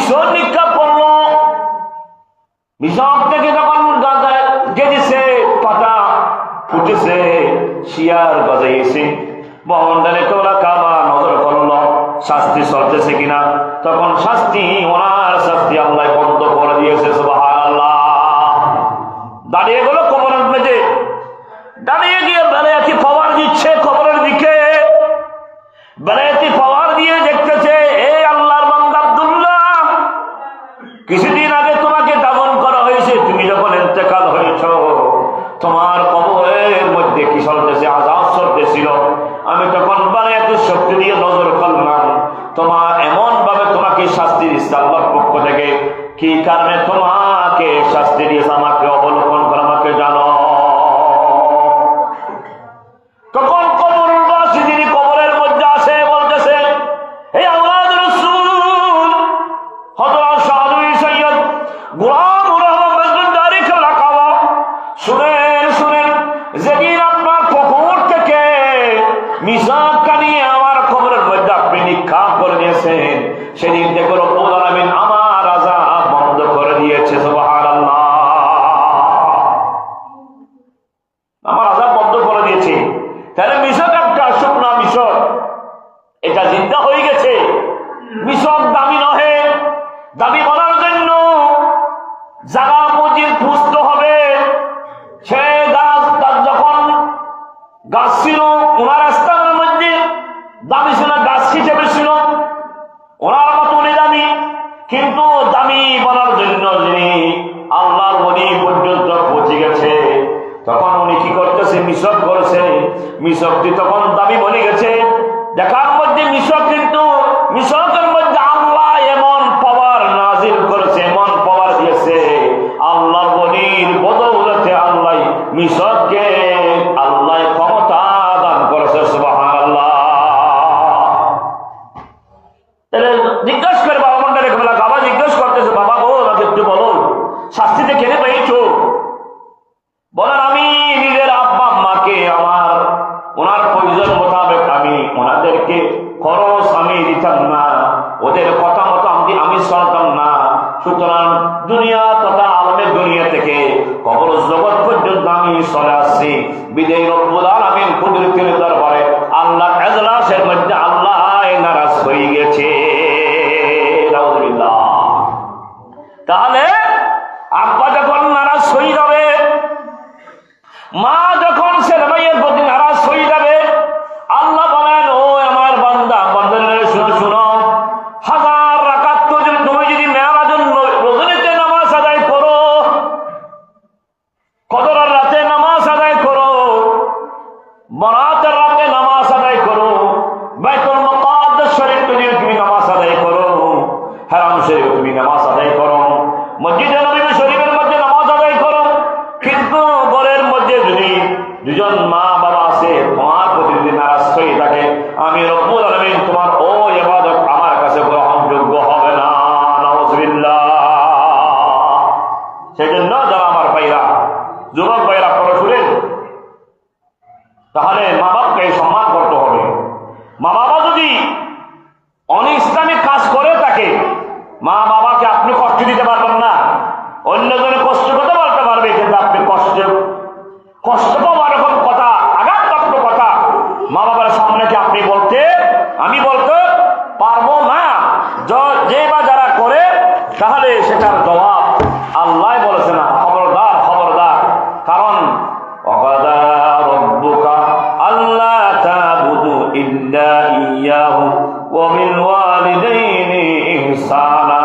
মিশর নিক্ষেপ করলো। মিশর থেকে যখন গেছে পাতা ফুটেছে, শিয়ার বাজাইছে, বহনদানে তোলা কাবা নজর করলো শাস্তি চলতেছে কিনা। তখন শাস্তি, ওনার শাস্তি আল্লাহ বন্ধ করে দিয়েছে। সুবহানাল্লাহ। দাঁড়িয়ে গেল কবরের মেঝে, দাঁড়িয়ে গিয়ে বেলায়েতি পাওয়ার দিচ্ছে কবরের দিকে। বেলায়েতি পাওয়ার দিয়ে দেখতেছে, এই আল্লাহর বান্দা আব্দুল্লাহ, কিছুদিন আগে তোমাকে দাফন করা হয়েছে, তুমি যখন ইন্তেকাল হয়েছ তোমার কবরের মধ্যে কি চলতেছে? আযাব চলতেছিল। আমি তখন বেলায়েতের শক্তি দিয়ে নজর করলাম, তোমার এমন ভাবে তোমাকে শাস্তি দিচ্ছে আল্লাহর পক্ষ থেকে। কি কারণে তোমাকে শাস্তি দিয়েছে আমাকে অবলোকন করে, আমাকে জানো। তখন কবরবাসী যিনি কবরের মধ্যে আছে বলতেছে, এই আওলাদ রাসূল হযরত শাহী সৈয়দ গোলাম রহমান দারিকাল্লাহ কাওয়া, শুনেন শুনেন, যেদিন আপনার পুকুর থেকে মিশাকটা নিয়ে আমার কবরের মধ্যে আপনি নিক্ষেপ করে দিয়েছেন, সেদিন থেকে রব্বুল আলামিন আমার আযাব বন্ধ করে দিয়েছে। সুবহানাল্লাহ। আমার আযাব বন্ধ করে দিয়েছে। তাহলে মিশক একটা শুকনা মিশক, এটা জিন্দা হয়ে গেছে। মিশক দামি নহে, দামি বলার জন্য জায়গা মসজিদ খুঁজতে হবে। সে গাছ যখন গাছ ছিল ওনার স্থানের মধ্যে দামি ছিল, গাছ হিসেবে ছিল, ওনার মতো উনি দামি। কিন্তু দামি বলার জন্য যিনি আল্লাহর ওলি পর্যন্ত পৌঁছে গেছে, তখন উনি কি করতেছে? মিশক করেছে। মিশকটি তখন দামি বনে গেছে। দেখার মধ্যে মিশক, কিন্তু মিশকের মধ্যে আল্লাহ এমন পাওয়ার নাজিল করেছে, এমন পাওয়ার দিয়েছে, আল্লাহর ওলির বদৌলতে আল্লাহ মিশককে আল্লাহ ক্ষমতা দান করেছে। সুবহানাল্লাহ। জিজ্ঞেস করে বাবা মন্ডা রেখে বলা, বাবা জিজ্ঞেস করতেছে, বাবা গো আমাকে একটু বলো, শাস্তিতে কেনে পেয়েছো? বলেন, আমি নিজের আব্বা আম্মাকে আমার ওনার প্রয়োজন মোতাবেক আমি ওনাদেরকে খরচ আমি দিতাম না, ওদের কথা মতো আমি চলতাম না। সুতরাং দুনিয়া তথা আলমের দুনিয়া থেকে কবর জগৎ পর্যন্ত আমি চলে আসছি। বিদায় রব্বুল আলামিন কুদরতের দরবারে আল্লাহর এজলাসের মধ্যে আল্লাহ নারাজ হয়ে গেছে। নাউযুবিল্লাহ। তাহলে আব্বা যখন নারাজ হয়ে যাবে, মা যখন ছেলে ভাইয়ের প্রতি নারাজ হয়ে যাবে, আল্লাহ বলেন, ও আমার বান্দা বান্দারা শুনো শুনো, হাজার রাকাত তুমি যদি মেরাজের রজনীতে নামাজ আদায় করো, কদরের রাতে নামাজ আদায় করো, বরাতের রাতে নামাজ আদায় করো, বাইতুল মুকাদ্দাস শরীফ যদি তুমি নামাজ আদায় করো, হারাম শরীফ তুমি নামাজ আদায় করো, মসজিদে নববী শরীফের মধ্যে নামাজ আদায় করো, কিন্তু ঘরের মধ্যে যদি দুজন মা বাবা আছে তোমার প্রতি যদি নারাজ হয়ে থাকে, আমি রব্বুল আলামিন তোমার ও ইবাদত আমার কাছে গ্রহণযোগ্য হবে না। নাউযুবিল্লাহ। সেজন্য যারা আমার ভাইরা, যুবক ভাইরা পড়ে শুনেন, তাহলে মা বাবাকে সম্মান করতে হবে। মা বাবা যদি অনিসলামিক কাজ করে থাকে, মা বাবাকে আপনি কষ্ট দিতে পারবেন না, অন্যজনে কষ্ট করতে বলতে পারবে, কিন্তু আপনি কষ্ট পাওয়া এরকম কথা, আঘাতপ্রাপ্ত কথা মা বাবার সামনে কি আপনি আমি বলতে পারবো না। যে বা যারা করে তাহলে সেটার জবাব আল্লাহ বলেছে না, খবরদার খবরদার। কারণ ওয়াকাদা রাব্বুকা আল্লা তা'বুদু ইল্লা ইয়্যাহু ওয়া বিল ওয়ালিদাইনি ইহসানা।